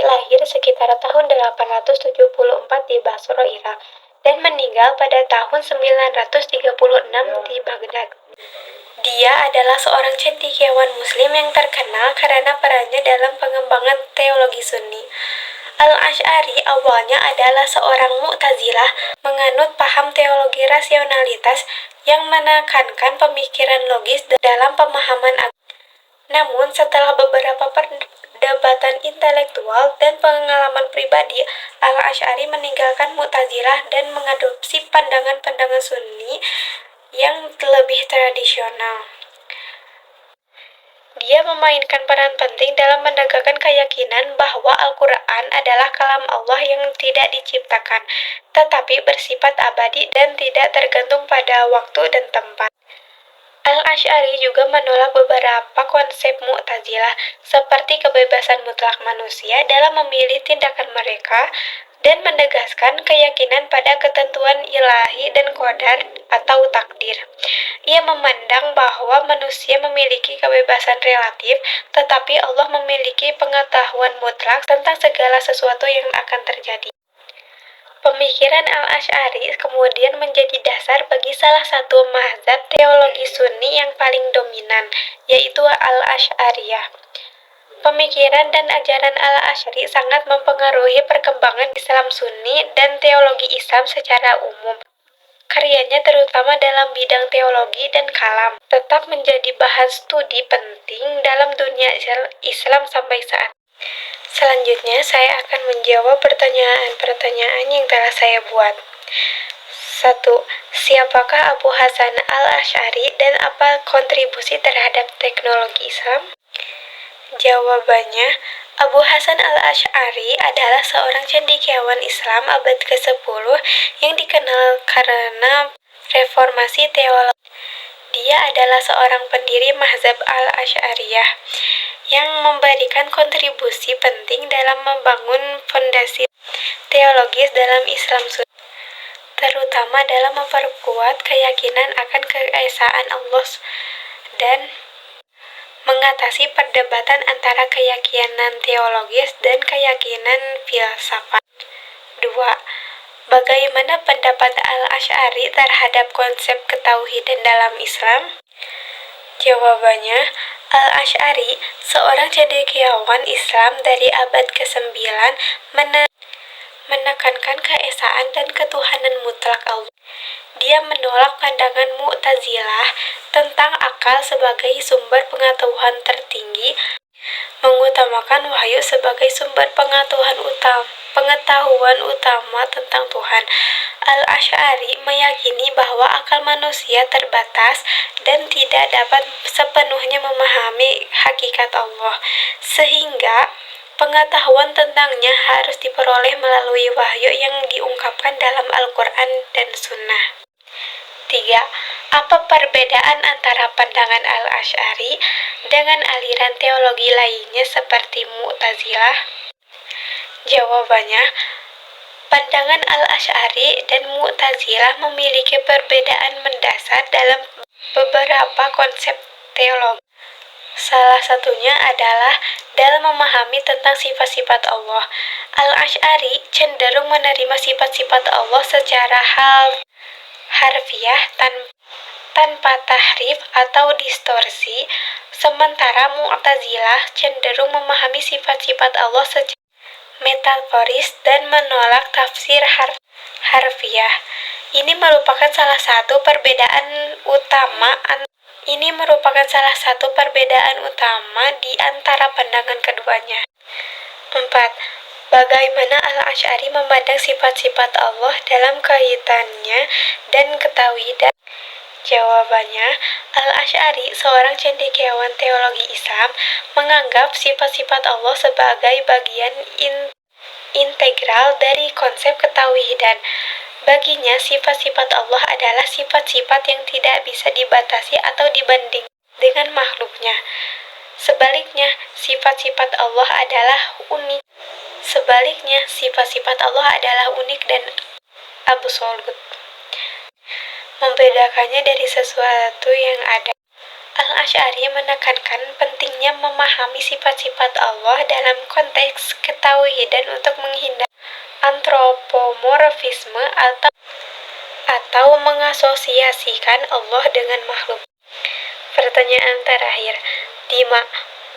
lahir sekitar tahun 874 di Basra, Irak, dan meninggal pada tahun 936 di Baghdad. Dia adalah seorang cendekiawan Muslim yang terkenal karena perannya dalam pengembangan teologi Sunni. Al-Asy'ari awalnya adalah seorang Mu'tazilah, menganut paham teologi rasionalitas yang menekankan pemikiran logis dalam pemahaman agama. Namun, setelah beberapa perdebatan intelektual dan pengalaman pribadi, Al-Asy'ari meninggalkan Mu'tazilah dan mengadopsi pandangan-pandangan Sunni yang lebih tradisional. Dia memainkan peran penting dalam menegakkan keyakinan bahwa Al-Quran adalah kalam Allah yang tidak diciptakan, tetapi bersifat abadi dan tidak tergantung pada waktu dan tempat. Al-Asy'ari juga menolak beberapa konsep Mu'tazilah, seperti kebebasan mutlak manusia dalam memilih tindakan mereka, dan menegaskan keyakinan pada ketentuan ilahi dan qadar atau takdir. Ia memandang bahwa manusia memiliki kebebasan relatif, tetapi Allah memiliki pengetahuan mutlak tentang segala sesuatu yang akan terjadi. Pemikiran Al-Asy'ari kemudian menjadi dasar bagi salah satu mazhab teologi Sunni yang paling dominan, yaitu Al-Asy'ariyah. Pemikiran dan ajaran Al-Asy'ari sangat mempengaruhi perkembangan Islam Sunni dan teologi Islam secara umum. Karyanya terutama dalam bidang teologi dan kalam tetap menjadi bahan studi penting dalam dunia Islam sampai saat. Selanjutnya, saya akan menjawab pertanyaan-pertanyaan yang telah saya buat. 1. Siapakah Abu Hasan Al-Asy'ari dan apa kontribusi terhadap teknologi Islam? Jawabannya, Abu Hasan Al-Asy'ari adalah seorang cendekiawan Islam abad ke-10 yang dikenal karena reformasi teologi. Dia adalah seorang pendiri mazhab Al-Asy'ariyah yang memberikan kontribusi penting dalam membangun fondasi teologis dalam Islam Sunni, terutama dalam memperkuat keyakinan akan keesaan Allah dan mengatasi perdebatan antara keyakinan teologis dan keyakinan filsafat. 2. Bagaimana pendapat Al-Asy'ari terhadap konsep ketauhidan dalam Islam? Jawabannya, Al-Asy'ari, seorang cendekiawan Islam dari abad ke-9, menekankan keesaan dan ketuhanan mutlak Allah. Dia menolak pandangan Mu'tazilah tentang akal sebagai sumber pengetahuan tertinggi, mengutamakan wahyu sebagai sumber pengetahuan utama tentang Tuhan. Al-Asy'ari meyakini bahwa akal manusia terbatas dan tidak dapat sepenuhnya memahami hakikat Allah, sehingga pengetahuan tentangnya harus diperoleh melalui wahyu yang diungkapkan dalam Al-Quran dan Sunnah. 3. Apa perbedaan antara pandangan Al-Asy'ari dengan aliran teologi lainnya seperti Mu'tazilah? Jawabannya, pandangan Al-Asy'ari dan Mu'tazilah memiliki perbedaan mendasar dalam beberapa konsep teologi. Salah satunya adalah dalam memahami tentang sifat-sifat Allah. Al-Asy'ari cenderung menerima sifat-sifat Allah secara harfiah tanpa tahrif atau distorsi, sementara Mu'tazilah cenderung memahami sifat-sifat Allah secara metaforis dan menolak tafsir harfiah. Ini merupakan salah satu perbedaan utama di antara pandangan keduanya. 4. Bagaimana Al-Asy'ari memandang sifat-sifat Allah dalam kaitannya dan ketauhidan? Jawabannya, Al-Asy'ari, seorang cendekiawan teologi Islam, menganggap sifat-sifat Allah sebagai bagian integral dari konsep ketauhidan. Baginya, sifat-sifat Allah adalah sifat-sifat yang tidak bisa dibatasi atau dibanding dengan makhluknya. Sebaliknya, sifat-sifat Allah adalah unik dan absolut, membedakannya dari sesuatu yang ada. Al-Asy'ari menekankan pentingnya memahami sifat-sifat Allah dalam konteks ketauhidan untuk menghindari antropomorfisme atau mengasosiasikan Allah dengan makhluk. Pertanyaan terakhir, Dima,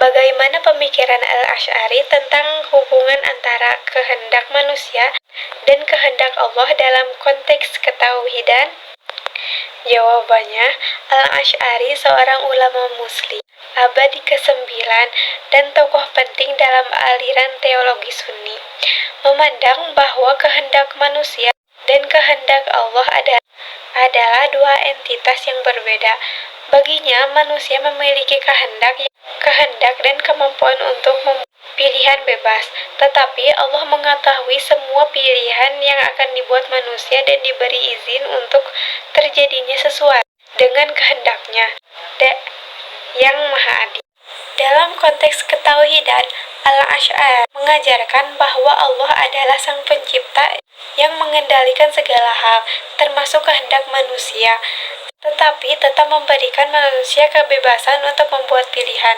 bagaimana pemikiran Al-Asy'ari tentang hubungan antara kehendak manusia dan kehendak Allah dalam konteks ketauhidan? Jawabannya, Al-Asy'ari seorang ulama muslim, abad ke-9 dan tokoh penting dalam aliran teologi Sunni, memandang bahwa kehendak manusia dan kehendak Allah adalah dua entitas yang berbeda. Baginya, manusia memiliki kehendak dan kemampuan untuk membuat pilihan bebas, tetapi Allah mengetahui semua pilihan yang akan dibuat manusia dan diberi izin untuk terjadinya sesuai dengan kehendaknya yang maha adil. Dalam konteks ketauhidan, Al-Asy'ari mengajarkan bahwa Allah adalah Sang Pencipta yang mengendalikan segala hal, termasuk kehendak manusia, tetapi tetap memberikan manusia kebebasan untuk membuat pilihan.